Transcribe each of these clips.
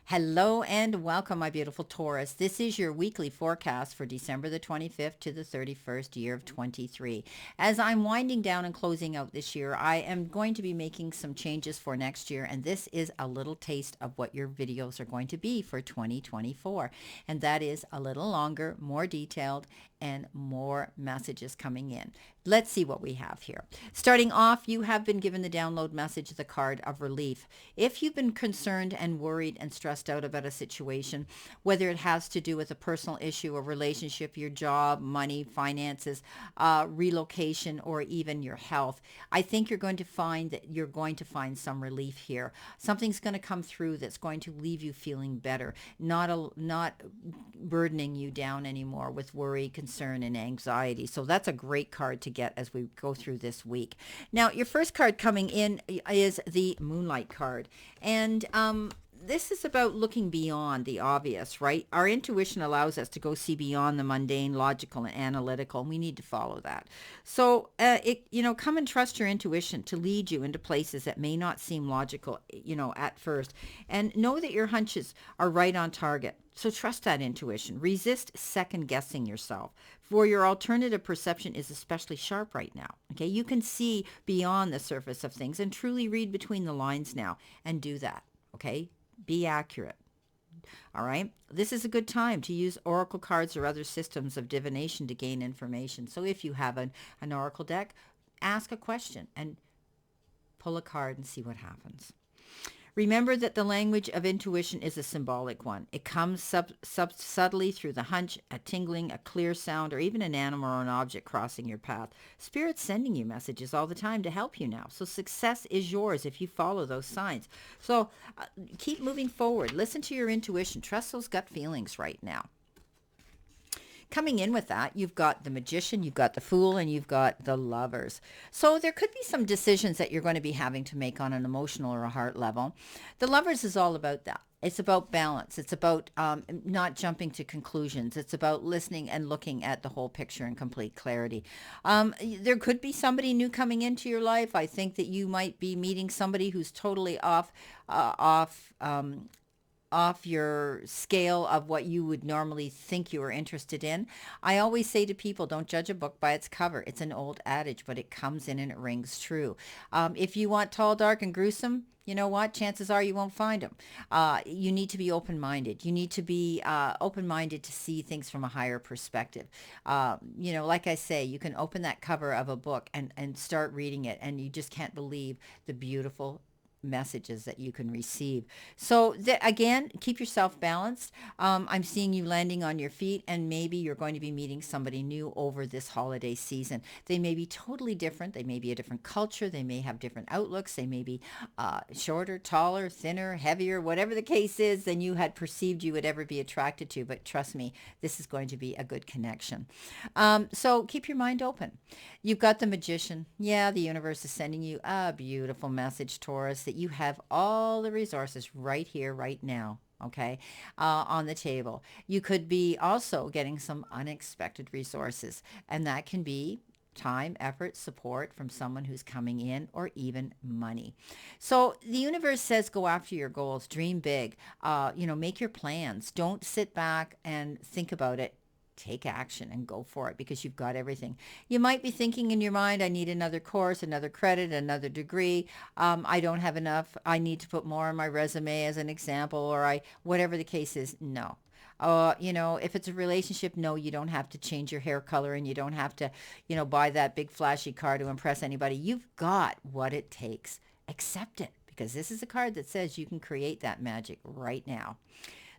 Hello and welcome, my beautiful Taurus. This is your weekly forecast for December the 25th to the 31st, year of 23. As I'm winding down and closing out this year, I am going to be making some changes for next year, and this is a little taste of what your videos are going to be for 2024. And that is a little longer, more detailed, and more messages coming in. Let's see what we have here. Starting off, you have been given the download message, the card of relief. If you've been concerned and worried and stressed out about a situation, whether it has to do with a personal issue, a relationship, your job, money, finances, relocation, or even your health, I think you're going to find that you're going to find some relief here. Something's going to come through that's going to leave you feeling better, not burdening you down anymore with worry, concern, and anxiety. So that's a great card to get as we go through this week. Now, your first card coming in is the Moonlight card. And this is about looking beyond the obvious, right? Our intuition allows us to go see beyond the mundane, logical, and analytical, and we need to follow that. So, come and trust your intuition to lead you into places that may not seem logical, at first. And know that your hunches are right on target. So trust that intuition. Resist second guessing yourself, for your alternative perception is especially sharp right now. Okay, you can see beyond the surface of things and truly read between the lines now, and do that. Okay, be accurate. All right, this is a good time to use oracle cards or other systems of divination to gain information. So if you have an oracle deck, ask a question and pull a card and see what happens. Remember that the language of intuition is a symbolic one. It comes subtly through the hunch, a tingling, a clear sound, or even an animal or an object crossing your path. Spirit's sending you messages all the time to help you now. So success is yours if you follow those signs. So keep moving forward. Listen to your intuition. Trust those gut feelings right now. Coming in with that, you've got the Magician, you've got the Fool, and you've got the Lovers. So there could be some decisions that you're going to be having to make on an emotional or a heart level. The Lovers is all about that. It's about balance. It's about not jumping to conclusions. It's about listening and looking at the whole picture in complete clarity. There could be somebody new coming into your life. I think that you might be meeting somebody who's totally off your scale of what you would normally think you are interested in. I always say to people, don't judge a book by its cover. It's an old adage, but it comes in and it rings true. If you want tall, dark, and gruesome, you know what? Chances are you won't find them. You need to be open-minded. You need to be open-minded to see things from a higher perspective. Like I say, you can open that cover of a book and start reading it, and you just can't believe the beautiful messages that you can receive. So again, keep yourself balanced. I'm seeing you landing on your feet, and maybe you're going to be meeting somebody new over this holiday season. They may be totally different. They may be a different culture. They may have different outlooks. They may be shorter, taller, thinner, heavier, whatever the case is than you had perceived you would ever be attracted to. But trust me, this is going to be a good connection. So keep your mind open. You've got the Magician. Yeah, the universe is sending you a beautiful message, Taurus, that you have all the resources right here, right now, okay, on the table. You could be also getting some unexpected resources, and that can be time, effort, support from someone who's coming in, or even money. So the universe says go after your goals, dream big, make your plans. Don't sit back and think about it. Take action and go for it, because you've got everything. You might be thinking in your mind, I need another course, another credit, another degree. I don't have enough. I need to put more on my resume as an example, or whatever the case is. No. If it's a relationship, no, you don't have to change your hair color, and you don't have to, buy that big flashy car to impress anybody. You've got what it takes. Accept it, because this is a card that says you can create that magic right now.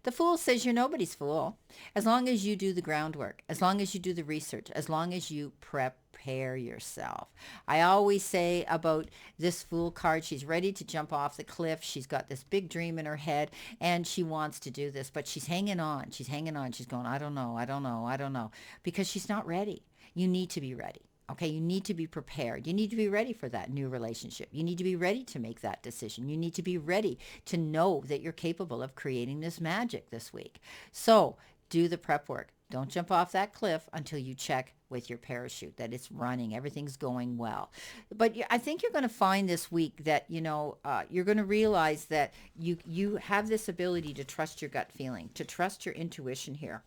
The Fool says you're nobody's fool. As long as you do the groundwork, as long as you do the research, as long as you prepare yourself. I always say about this Fool card, she's ready to jump off the cliff. She's got this big dream in her head, and she wants to do this, but she's hanging on. She's hanging on. She's going, I don't know, because she's not ready. You need to be ready. Okay, you need to be prepared. You need to be ready for that new relationship. You need to be ready to make that decision. You need to be ready to know that you're capable of creating this magic this week. So do the prep work. Don't jump off that cliff until you check with your parachute that it's running, everything's going well. But I think you're going to find this week that you're going to realize that you have this ability to trust your gut feeling, to trust your intuition here,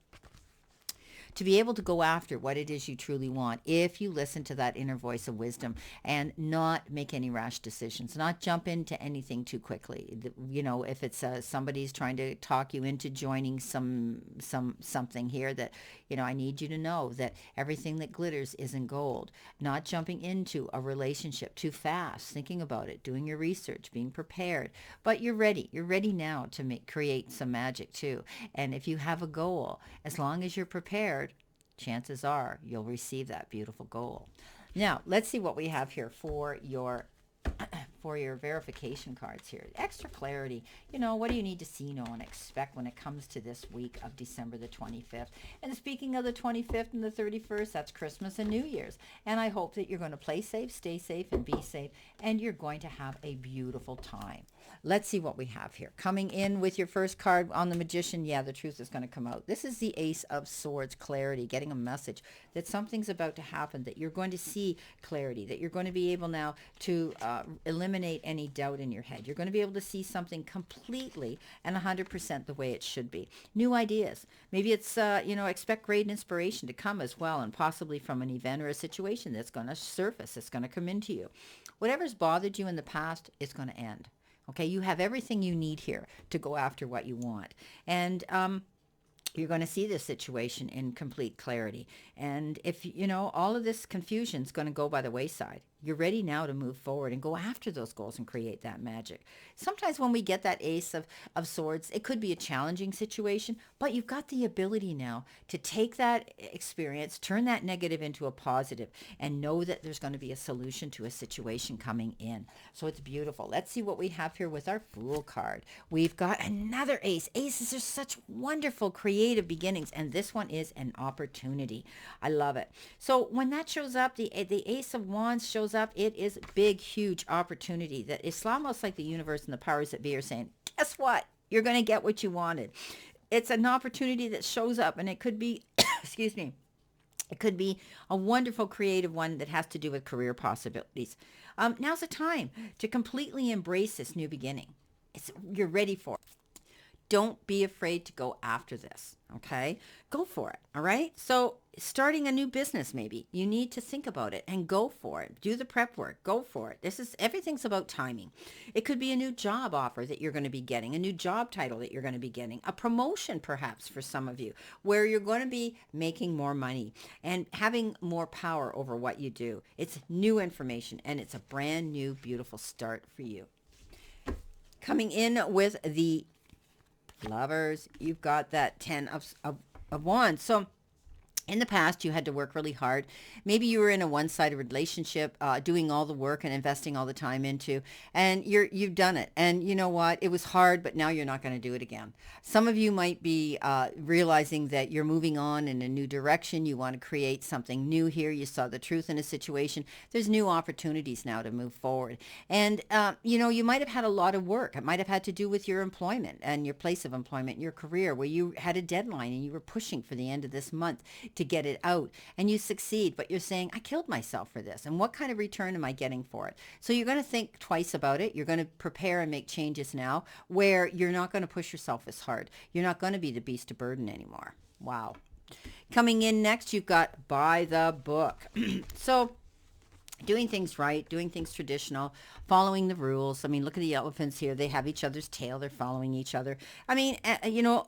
to be able to go after what it is you truly want if you listen to that inner voice of wisdom and not make any rash decisions, not jump into anything too quickly. If it's somebody's trying to talk you into joining something here, that I need you to know that everything that glitters isn't gold. Not jumping into a relationship too fast, thinking about it, doing your research, being prepared. But you're ready. You're ready now to create some magic too. And if you have a goal, as long as you're prepared, chances are you'll receive that beautiful goal. Now, let's see what we have here for your verification cards here. Extra clarity. What do you need to see, know, and expect when it comes to this week of December the 25th? And speaking of the 25th and the 31st, that's Christmas and New Year's. And I hope that you're going to play safe, stay safe, and be safe. And you're going to have a beautiful time. Let's see what we have here. Coming in with your first card on the Magician, the truth is going to come out. This is the Ace of Swords, clarity, getting a message that something's about to happen, that you're going to see clarity, that you're going to be able now to eliminate any doubt in your head. You're going to be able to see something completely and 100% the way it should be. New ideas. Maybe it's, expect great inspiration to come as well, and possibly from an event or a situation that's going to surface, it's going to come into you. Whatever's bothered you in the past, it's going to end. Okay, you have everything you need here to go after what you want. And you're going to see this situation in complete clarity. And if, all of this confusion is going to go by the wayside, you're ready now to move forward and go after those goals and create that magic. Sometimes when we get that Ace of Swords, it could be a challenging situation, but you've got the ability now to take that experience, turn that negative into a positive, and know that there's going to be a solution to a situation coming in. So it's beautiful. Let's see what we have here with our Fool card. We've got another ace. Aces are such wonderful creative beginnings, and this one is an opportunity. I love it. So when that shows up, the Ace of Wands shows up, it is big, huge opportunity that it's almost like the universe and the powers that be are saying, guess what? You're going to get what you wanted. It's an opportunity that shows up, and it could be, excuse me, it could be a wonderful creative one that has to do with career possibilities. Now's the time to completely embrace this new beginning. You're ready for it. Don't be afraid to go after this, okay? Go for it, all right? So starting a new business, maybe you need to think about it and go for it. Do the prep work, go for it. Everything's about timing. It could be a new job offer that you're going to be getting, a new job title that you're going to be getting, a promotion perhaps for some of you, where you're going to be making more money and having more power over what you do. It's new information, and it's a brand new, beautiful start for you. Coming in with the Lovers, you've got that 10 of Wands. So in the past, you had to work really hard. Maybe you were in a one-sided relationship, doing all the work and investing all the time into, and you've done it. And you know what? It was hard, but now you're not going to do it again. Some of you might be realizing that you're moving on in a new direction. You want to create something new here. You saw the truth in a situation. There's new opportunities now to move forward. And, you might have had a lot of work. It might have had to do with your employment and your place of employment, your career, where you had a deadline and you were pushing for the end of this month to get it out, and you succeed, but you're saying, I killed myself for this, and what kind of return am I getting for it? So you're going to think twice about it. You're going to prepare and make changes now where you're not going to push yourself as hard. You're not going to be the beast of burden anymore. Wow. Coming in next, you've got by the book. So doing things right, doing things traditional, following the rules. I mean, look at the elephants here. They have each other's tail. They're following each other. I mean,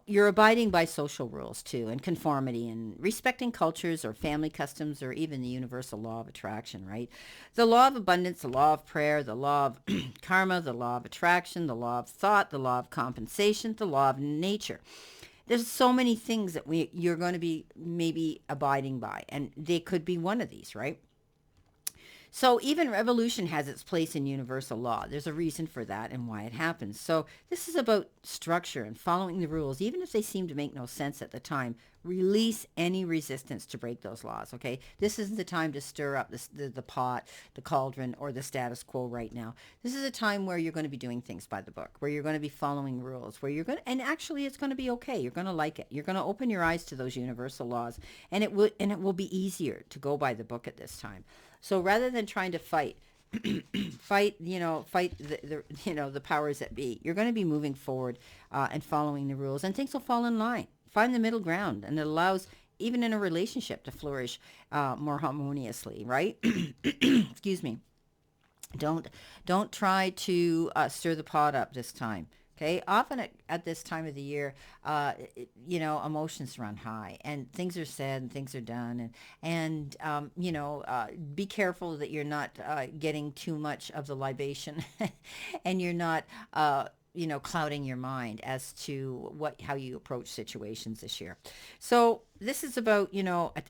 you're abiding by social rules too, and conformity, and respecting cultures or family customs, or even the universal law of attraction, right? The law of abundance, the law of prayer, the law of karma, the law of attraction, the law of thought, the law of compensation, the law of nature. There's so many things that you're going to be maybe abiding by, and they could be one of these, right? So even revolution has its place in universal law. There's a reason for that and why it happens. So this is about structure and following the rules, even if they seem to make no sense at the time. Release any resistance to break those laws, okay? This isn't the time to stir up the pot, the cauldron, or the status quo right now. This is a time where you're going to be doing things by the book, where you're going to be following rules, where you're going to, and actually it's going to be okay. You're going to like it. You're going to open your eyes to those universal laws, and it will be easier to go by the book at this time. So rather than trying to fight the powers that be, you're going to be moving forward and following the rules, and things will fall in line. Find the middle ground, and it allows even in a relationship to flourish more harmoniously, right? Excuse me. Don't don't try to stir the pot up this time. Okay, often at this time of the year, emotions run high and things are said and things are done, and be careful that you're not getting too much of the libation, and you're not clouding your mind as to how you approach situations this year. So this is about,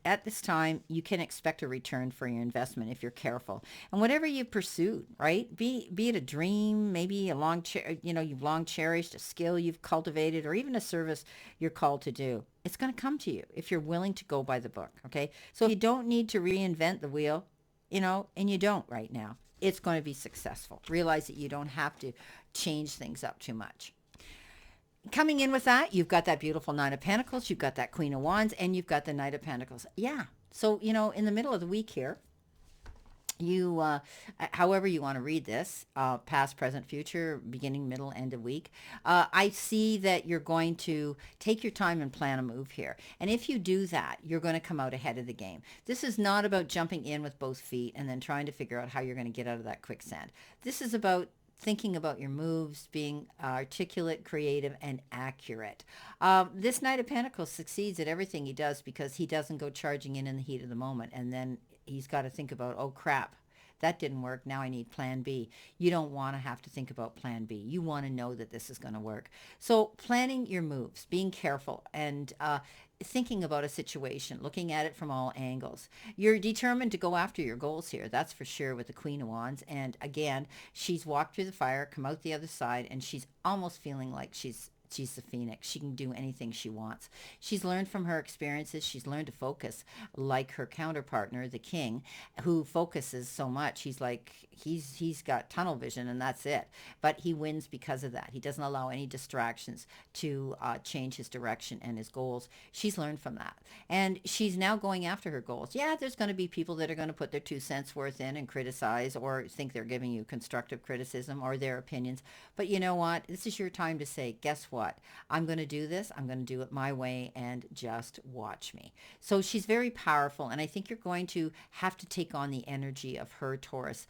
at this time, you can expect a return for your investment if you're careful. And whatever you pursued, right? Be it a dream, maybe you've long cherished a skill you've cultivated, or even a service you're called to do. It's going to come to you if you're willing to go by the book, okay? So you don't need to reinvent the wheel, and you don't right now. It's going to be successful. Realize that you don't have to change things up too much. Coming in with that, you've got that beautiful Nine of Pentacles, you've got that Queen of Wands, and you've got the Knight of Pentacles. Yeah. So, in the middle of the week here, however you want to read this, past, present, future, beginning, middle, end of week, I see that you're going to take your time and plan a move here. And if you do that, you're going to come out ahead of the game. This is not about jumping in with both feet and then trying to figure out how you're going to get out of that quicksand. This is about thinking about your moves, being articulate, creative, and accurate. This Knight of Pentacles succeeds at everything he does because he doesn't go charging in the heat of the moment, and then he's got to think about, oh crap, that didn't work. Now I need plan B. You don't want to have to think about plan B. You want to know that this is going to work. So planning your moves, being careful, and thinking about a situation, looking at it from all angles. You're determined to go after your goals here. That's for sure with the Queen of Wands. And again, she's walked through the fire, come out the other side, and she's almost feeling like she's the phoenix. She can do anything she wants. She's learned from her experiences. She's learned to focus like her counterpartner, the king, who focuses so much. He's like, he's got tunnel vision and that's it. But he wins because of that. He doesn't allow any distractions to change his direction and his goals. She's learned from that. And she's now going after her goals. Yeah, there's going to be people that are going to put their 2 cents worth in and criticize or think they're giving you constructive criticism or their opinions. But you know what? This is your time to say, guess what? I'm going to do this. I'm going to do it my way, and just watch me. So she's very powerful, and I think you're going to have to take on the energy of her, Taurus.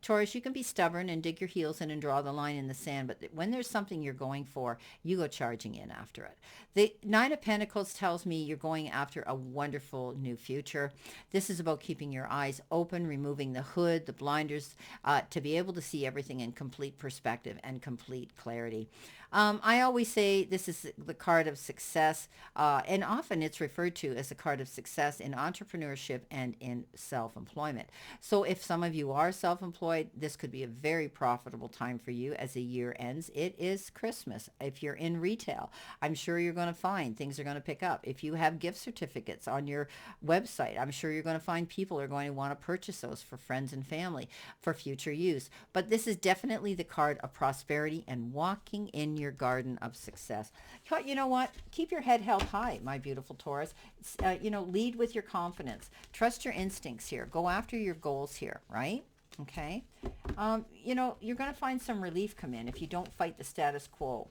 Taurus, you can be stubborn and dig your heels in and draw the line in the sand, but when there's something you're going for, you go charging in after it. The Nine of Pentacles tells me you're going after a wonderful new future. This is about keeping your eyes open, removing the hood, the blinders, to be able to see everything in complete perspective and complete clarity. I always say this is the card of success, and often it's referred to as a card of success in entrepreneurship and in self-employment. So if some of you are self-employed, this could be a very profitable time for you as the year ends. It is Christmas. If you're in retail, I'm sure you're going to find things are going to pick up. If you have gift certificates on your website, I'm sure you're going to find people are going to want to purchase those for friends and family for future use. But this is definitely the card of prosperity and walking in your garden of success. But you know what? Keep your head held high, my beautiful Taurus. Lead with your confidence. Trust your instincts here. Go after your goals here, right? Okay. You're going to find some relief come in if you don't fight the status quo.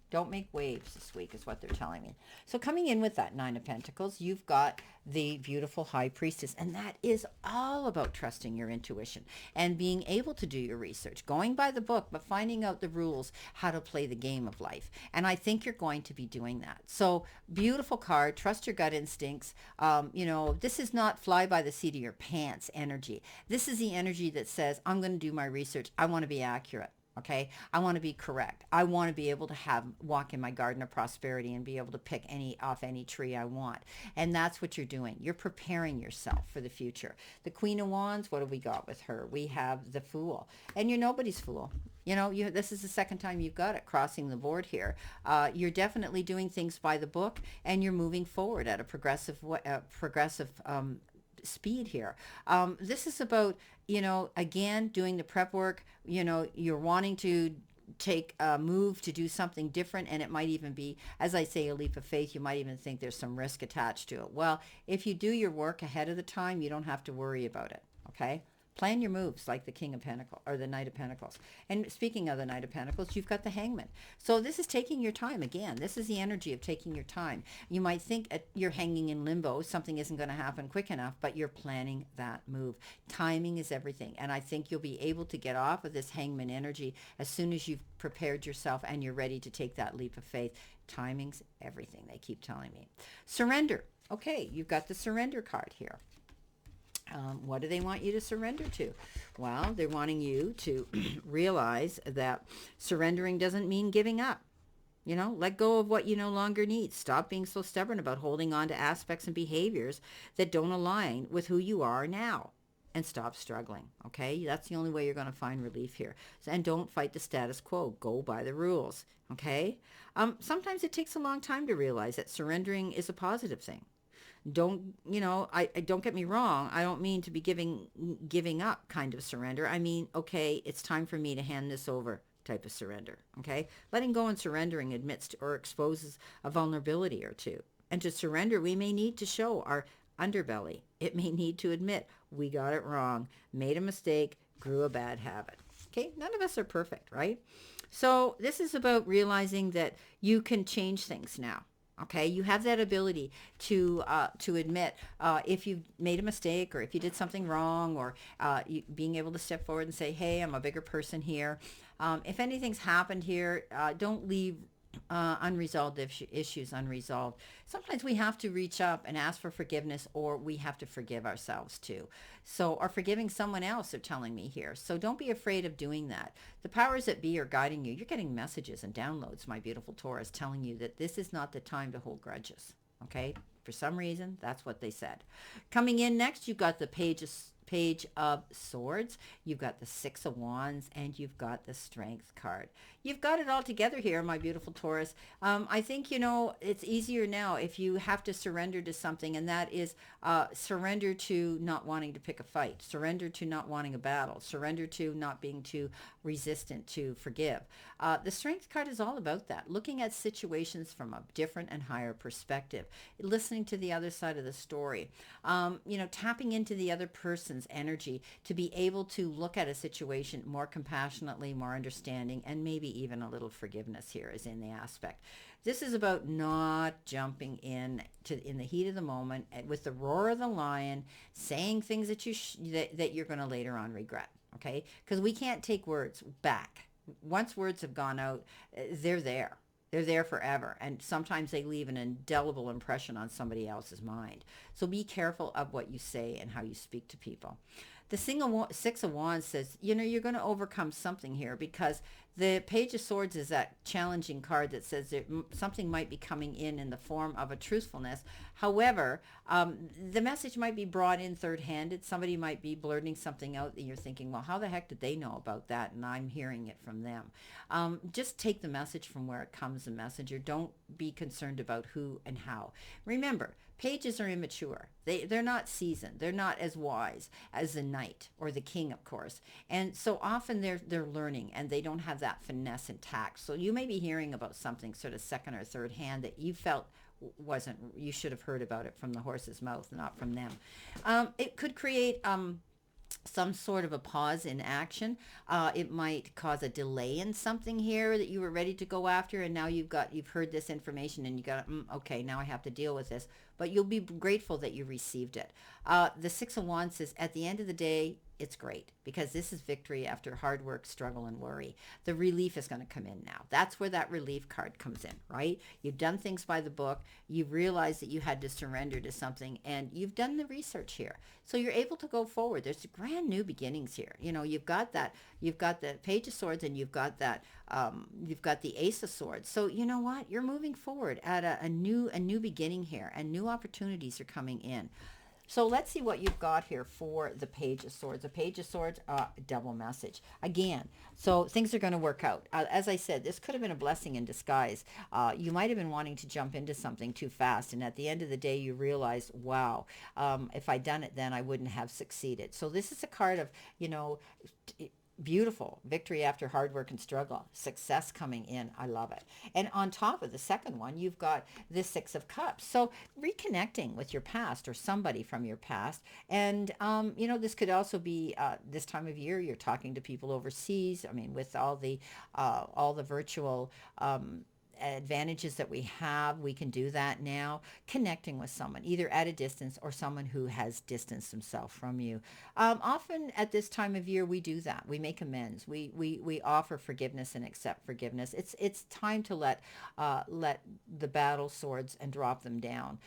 Don't make waves this week is what they're telling me. So coming in with that Nine of Pentacles, you've got the beautiful High Priestess. And that is all about trusting your intuition and being able to do your research, going by the book, but finding out the rules, how to play the game of life. And I think you're going to be doing that. So beautiful card. Trust your gut instincts. This is not fly by the seat of your pants energy. This is the energy that says, I'm going to do my research. I want to be accurate. Okay. I want to be correct. I want to be able to walk in my garden of prosperity and be able to pick off any tree I want. And that's what you're doing. You're preparing yourself for the future. The Queen of Wands, what have we got with her? We have the Fool. And you're nobody's fool. This is the second time you've got it crossing the board here. You're definitely doing things by the book, and you're moving forward at a progressive speed here. This is about, again, doing the prep work. You're wanting to take a move to do something different, and it might even be, as I say, a leap of faith. You might even think there's some risk attached to it. Well, if you do your work ahead of the time, you don't have to worry about it. Okay. Plan your moves like the King of Pentacles or the Knight of Pentacles. And speaking of the Knight of Pentacles, you've got the Hangman. So this is taking your time. Again, this is the energy of taking your time. You might think you're hanging in limbo. Something isn't going to happen quick enough, but you're planning that move. Timing is everything. And I think you'll be able to get off of this Hangman energy as soon as you've prepared yourself and you're ready to take that leap of faith. Timing's everything, they keep telling me. Surrender. Okay, you've got the Surrender card here. What do they want you to surrender to? Well, they're wanting you to realize that surrendering doesn't mean giving up. Let go of what you no longer need. Stop being so stubborn about holding on to aspects and behaviors that don't align with who you are now. And stop struggling, okay? That's the only way you're going to find relief here. And don't fight the status quo. Go by the rules, okay? Sometimes it takes a long time to realize that surrendering is a positive thing. I don't get me wrong. I don't mean to be giving up kind of surrender. I mean, okay, it's time for me to hand this over type of surrender. Okay. Letting go and surrendering admits to, or exposes a vulnerability or two. And to surrender, we may need to show our underbelly. It may need to admit we got it wrong, made a mistake, grew a bad habit. Okay. None of us are perfect, right? So this is about realizing that you can change things now. Okay, you have that ability to admit if you've made a mistake or if you did something wrong, or being able to step forward and say, hey, I'm a bigger person here. If anything's happened here, don't leave unresolved issues unresolved. Sometimes we have to reach up and ask for forgiveness, or we have to forgive ourselves too. So, or forgiving someone else, they're telling me here. So don't be afraid of doing that. The powers that be are guiding you. You're getting messages and downloads, my beautiful Taurus, telling you that this is not the time to hold grudges. Okay? For some reason, that's what they said. Coming in next, you've got the Page of Swords, you've got the Six of Wands, and you've got the Strength card. You've got it all together here, my beautiful Taurus. I think, it's easier now if you have to surrender to something, and that is surrender to not wanting to pick a fight, surrender to not wanting a battle, surrender to not being too resistant to forgive. The Strength card is all about that, looking at situations from a different and higher perspective, listening to the other side of the story, tapping into the other person's energy to be able to look at a situation more compassionately, more understanding, and maybe even a little forgiveness here is in the aspect. This is about not jumping in the heat of the moment with the roar of the lion, saying things that that you're going to later on regret. Okay, because we can't take words back. Once words have gone out, they're there. They're there forever, and sometimes they leave an indelible impression on somebody else's mind. So be careful of what you say and how you speak to people. The Six of Wands says, you're going to overcome something here, because the Page of Swords is that challenging card that says that something might be coming in the form of a truthfulness. However, the message might be brought in third-handed. Somebody might be blurting something out that you're thinking, well, how the heck did they know about that? And I'm hearing it from them. Just take the message from where it comes, the messenger. Don't be concerned about who and how. Remember, pages are immature. They're not seasoned. They're not as wise as the knight or the king, of course. And so often they're learning, and they don't have that finesse and tact. So you may be hearing about something sort of second or third hand that you felt you should have heard about it from the horse's mouth, not from them. It could create some sort of a pause in action. It might cause a delay in something here that you were ready to go after, and now you've heard this information and you got, okay, now I have to deal with this. But you'll be grateful that you received it. The Six of Wands says, at the end of the day, it's great because this is victory after hard work, struggle, and worry. The relief is going to come in now. That's where that relief card comes in, right? You've done things by the book. You've realized that you had to surrender to something, and you've done the research here. So you're able to go forward. There's brand new beginnings here. You know, you've got the Page of Swords, and you've got the Ace of Swords. So you know what? You're moving forward at a new beginning here, and new opportunities are coming in. So let's see what you've got here for the Page of Swords. The Page of Swords, double message. Again, so things are going to work out. As I said, this could have been a blessing in disguise. You might have been wanting to jump into something too fast, and at the end of the day, you realize, wow, if I'd done it then, I wouldn't have succeeded. So this is a card of, beautiful victory after hard work and struggle, success coming in. I love it. And on top of the second one, you've got the Six of Cups. So reconnecting with your past or somebody from your past. And, this could also be this time of year, you're talking to people overseas. I mean, with all the virtual advantages that we have, we can do that now, connecting with someone either at a distance or someone who has distanced himself from you. Often at this time of year, we do that. We make amends. We offer forgiveness and accept forgiveness. It's time to let the battle swords and drop them down.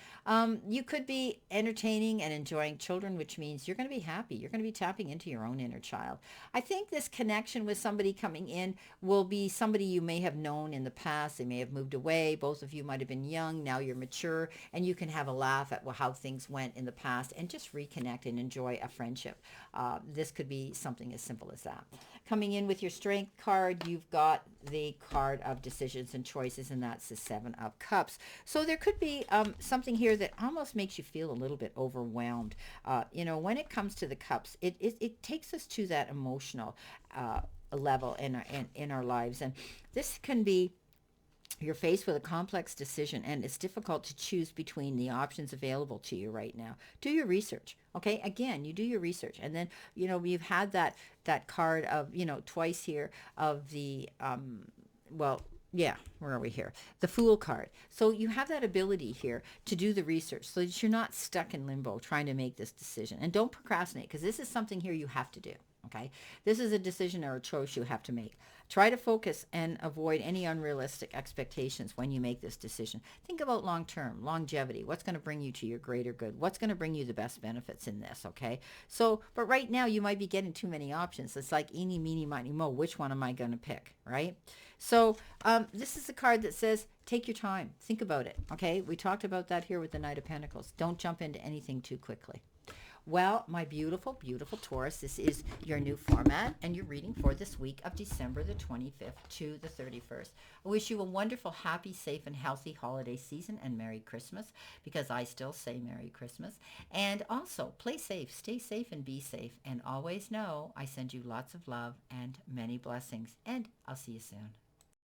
You could be entertaining and enjoying children, which means you're going to be happy. You're going to be tapping into your own inner child. I think this connection with somebody coming in will be somebody you may have known in the past. They may have moved away. Both of you might have been young. Now you're mature, and you can have a laugh at how things went in the past and just reconnect and enjoy a friendship. This could be something as simple as that. Coming in with your Strength card, you've got the card of decisions and choices, and that's the Seven of Cups. So there could be something here that almost makes you feel a little bit overwhelmed. When it comes to the cups, it takes us to that emotional level in our lives, and this can be, you're faced with a complex decision, and it's difficult to choose between the options available to you right now. Do your research. Okay, again, you do your research, and then you've had that card of twice here of the where are we here? The Fool card. So you have that ability here to do the research so that you're not stuck in limbo trying to make this decision. And don't procrastinate, because this is something here you have to do. Okay, this is a decision or a choice you have to make. Try to focus and avoid any unrealistic expectations when you make this decision. Think about long-term, longevity. What's going to bring you to your greater good? What's going to bring you the best benefits in this, okay? So, but right now you might be getting too many options. It's like eeny, meeny, miny, mo. Which one am I going to pick, right? So this is a card that says, take your time. Think about it, okay? We talked about that here with the Knight of Pentacles. Don't jump into anything too quickly. Well, my beautiful, beautiful Taurus, this is your new format and your reading for this week of December the 25th to the 31st. I wish you a wonderful, happy, safe, and healthy holiday season and Merry Christmas, because I still say Merry Christmas. And also, play safe, stay safe, and be safe. And always know I send you lots of love and many blessings. And I'll see you soon.